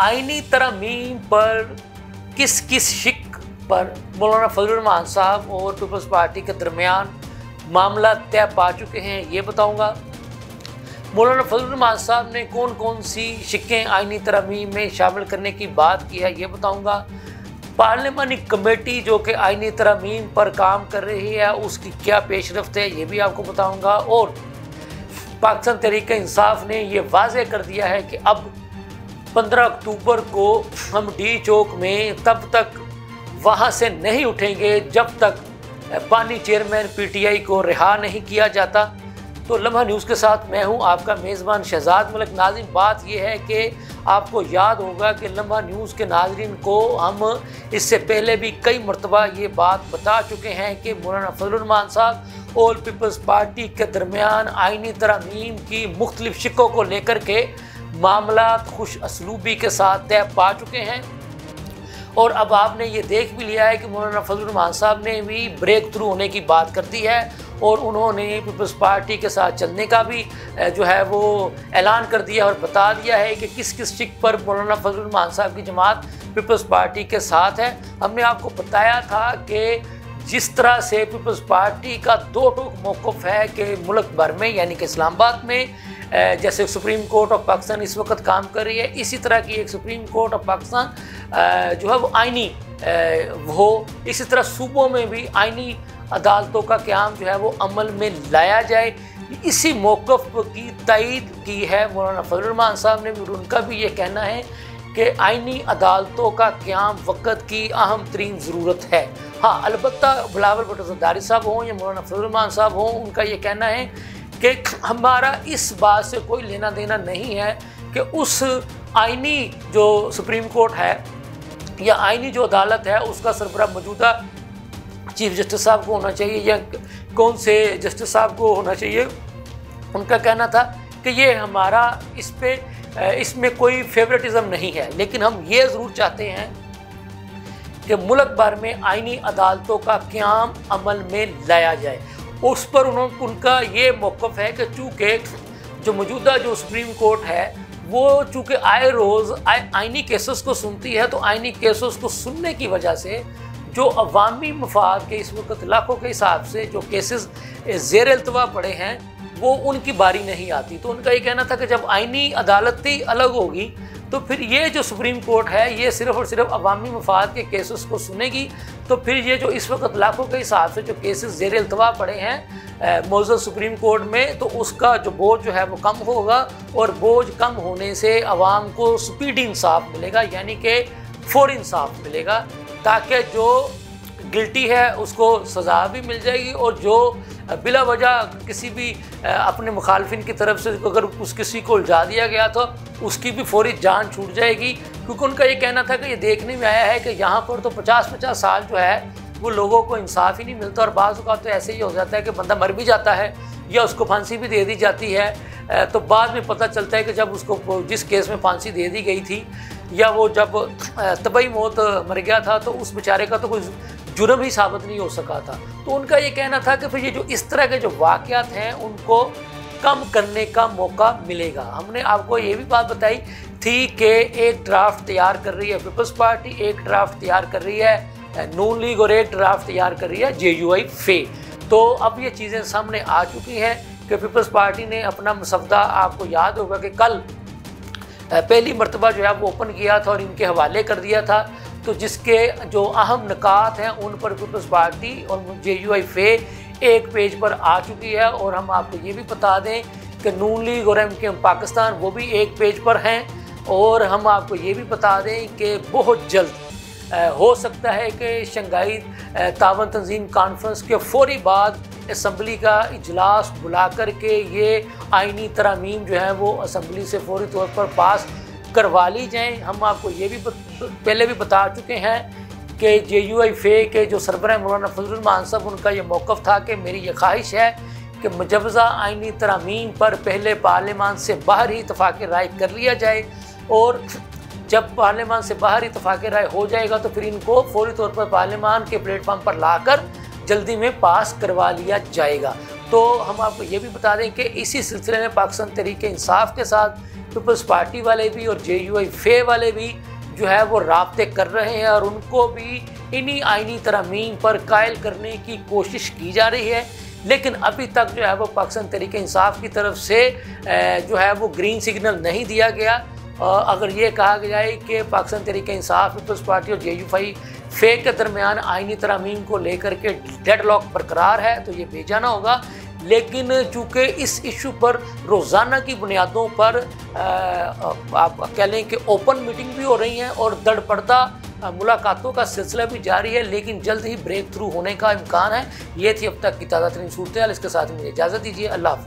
आईनी तरमीम पर किस किस शिक पर मौलाना फजलुर रहमान साहब और पीपल्स पार्टी के दरमियान मामला तय पा चुके हैं, ये बताऊंगा। मौलाना फजलुर रहमान साहब ने कौन कौन सी शिक्कें आईनी तरमीम में शामिल करने की बात की है, ये बताऊंगा। पार्लियामानी कमेटी जो कि आईनी तरमीम पर काम कर रही है उसकी क्या पेशरफ्त है, ये भी आपको बताऊँगा। और पाकिस्तान तहरीक-ए-इंसाफ ने ये वाज़ेह कर दिया है कि अब 15 अक्टूबर को हम डी चौक में तब तक वहाँ से नहीं उठेंगे जब तक पानी चेयरमैन पीटीआई को रिहा नहीं किया जाता। तो लम्हा न्यूज़ के साथ मैं हूँ आपका मेज़बान शहजाद मलिक। नाज़रीन, बात यह है कि आपको याद होगा कि लम्हा न्यूज़ के नाज़रीन को हम इससे पहले भी कई मरतबा ये बात बता चुके हैं कि मौलाना फजलुर रहमान साहब और पीपल्स पार्टी के दरमियान आईनी तरमीम की मुख्तलिफ शिकों को लेकर के मामला खुश असलूबी के साथ तय पा चुके हैं। और अब आपने ये देख भी लिया है कि मौलाना फजलुर रहमान साहब ने भी ब्रेक थ्रू होने की बात कर दी है और उन्होंने पीपल्स पार्टी के साथ चलने का भी जो है वो ऐलान कर दिया और बता दिया है कि किस किस शिक पर मौलाना फजलुर रहमान साहब की जमात पीपल्स पार्टी के साथ है। हमने आपको बताया था कि जिस तरह से पीपल्स पार्टी का दो टूक मौक़िफ़ है कि मुल्क भर में यानी कि इस्लामाबाद में जैसे सुप्रीम कोर्ट ऑफ पाकिस्तान इस वक्त काम कर रही है, इसी तरह की एक सुप्रीम कोर्ट ऑफ पाकिस्तान जो है वो आइनी हो, इसी तरह सूबों में भी आइनी अदालतों का क़याम जो है वो अमल में लाया जाए। इसी मौक़िफ़ की तायीद की है मौलाना फजलुर रहमान साहब ने भी। उनका भी ये कहना है कि आइनी अदालतों का क़याम वक़्त की अहम तरीन ज़रूरत है। हाँ, अलबत्ता बिलावल भुट्टो ज़रदारी साहब हों या मौलाना फजलुर रहमान साहब हों, उनका ये कहना है कि हमारा इस बात से कोई लेना देना नहीं है कि उस आइनी जो सुप्रीम कोर्ट है या आइनी जो अदालत है उसका सरबराह मौजूदा चीफ जस्टिस साहब को होना चाहिए या कौन से जस्टिस साहब को होना चाहिए। उनका कहना था कि ये हमारा इसमें कोई फेवरेटिज़म नहीं है, लेकिन हम ये ज़रूर चाहते हैं कि मुल्क भर में आइनी अदालतों का क़याम अमल में लाया जाए। उस पर उनका ये मौक़िफ़ है कि चूँकि जो मौजूदा जो सुप्रीम कोर्ट है वो चूँकि आए रोज़ आइनी केसेस को सुनती है, तो आइनी केसेस को सुनने की वजह से जो अवामी मफाद के इस वक्त लाखों के हिसाब से जो केसेस ज़ेर इल्तवा पड़े हैं वो उनकी बारी नहीं आती। तो उनका ये कहना था कि जब आइनी अदालतें अलग होगी तो फिर ये जो सुप्रीम कोर्ट है ये सिर्फ़ और सिर्फ अवामी मफाद के केसेस को सुनेगी। तो फिर ये जो इस वक्त लाखों के हिसाब से जो केसेस ज़ेर इल्तवा पड़े हैं मौजूदा सुप्रीम कोर्ट में, तो उसका जो बोझ जो है वो कम होगा और बोझ कम होने से आवाम को स्पीडी इंसाफ मिलेगा, यानी कि फौरी इंसाफ मिलेगा, ताकि जो गिल्टी है उसको सज़ा भी मिल जाएगी और जो बिला वजह किसी भी अपने मुखालफिन की तरफ से अगर किसी को उलझा दिया गया तो उसकी भी फौरी जान छूट जाएगी। क्योंकि उनका ये कहना था कि ये देखने में आया है कि यहाँ पर तो 50-50 साल जो है वो लोगों को इंसाफ ही नहीं मिलता और बाज़ औक़ात तो ऐसे ही हो जाता है कि बंदा मर भी जाता है या उसको फांसी भी दे दी जाती है। तो बाद में पता चलता है कि जब उसको जिस केस में फांसी दे दी गई थी या वो जब तबई मौत मर गया था तो उस बेचारे का तो कोई जुर्म ही साबित नहीं हो सका था। तो उनका ये कहना था कि फिर ये जो इस तरह के जो वाक़यात हैं उनको कम करने का मौका मिलेगा। हमने आपको ये भी बात बताई थी कि एक ड्राफ्ट तैयार कर रही है पीपल्स पार्टी, एक ड्राफ्ट तैयार कर रही है नून लीग और एक ड्राफ्ट तैयार कर रही है JUI फे। तो अब ये चीज़ें सामने आ चुकी हैं कि पीपल्स पार्टी ने अपना मसवदा, आपको याद होगा कि कल पहली मरतबा जो है वो ओपन किया था और इनके हवाले कर दिया था। तो जिसके जो अहम निकात हैं उन पर पीपल्स पार्टी और JUI फे एक पेज पर आ चुकी है। और हम आपको ये भी बता दें कि नून लीग और MKM पाकिस्तान वो भी एक पेज पर हैं। और हम आपको ये भी बता दें कि बहुत जल्द हो सकता है कि शंघाई तावन तंजीम कॉन्फ्रेंस के फौरी बाद असम्बली का इजलास बुला कर के ये आइनी तरमीम जो है वो असम्बली से फौरी तौर पर पास करवा ली जाएँ। हम आपको ये भी पहले भी बता चुके हैं कि JUI फे के जो सरबराह मौलाना फजलुर रहमान साहब, उनका ये मौक़िफ़ था कि मेरी ये ख्वाहिश है कि मुजवज़ा आइनी तरमीम पर पहले पार्लियामान से बाहर ही इत्तफ़ाक़ राय कर लिया जाए और जब पार्लियामान से बाहर इत्तफ़ाक़ राय हो जाएगा तो फिर इनको फौरी तौर पर पार्लियामान के प्लेटफार्म पर लाकर जल्दी में पास करवा लिया जाएगा। तो हम आपको ये भी बता दें कि इसी सिलसिले में पाकिस्तान तहरीक इंसाफ के साथ पीपल्स पार्टी वाले भी और JUI फे वाले भी जो है वो राब्ते कर रहे हैं और उनको भी इन्हीं आइनी तरमीम पर कायल करने की कोशिश की जा रही है। लेकिन अभी तक जो है वो पाकिस्तान तहरीक इंसाफ की तरफ से जो है वो ग्रीन सिग्नल नहीं दिया गया। अगर ये कहा जाए कि पाकिस्तान तहरीक इंसाफ, पीपल्स पार्टी और JUI फे के दरमियान आइनी तरमीम को लेकर के डेडलॉक बरकरार है तो ये बेजाना होगा। लेकिन चूँकि इस इशू पर रोज़ाना की बुनियादों पर आप कह लें कि ओपन मीटिंग भी हो रही हैं और दड़पड़ता मुलाकातों का सिलसिला भी जारी है, लेकिन जल्द ही ब्रेक थ्रू होने का इम्कान है। ये थी अब तक की ताज़ा तरीन सूरत हाल। इसके साथ मुझे इजाज़त दीजिए। अल्लाह हाफ़िज़।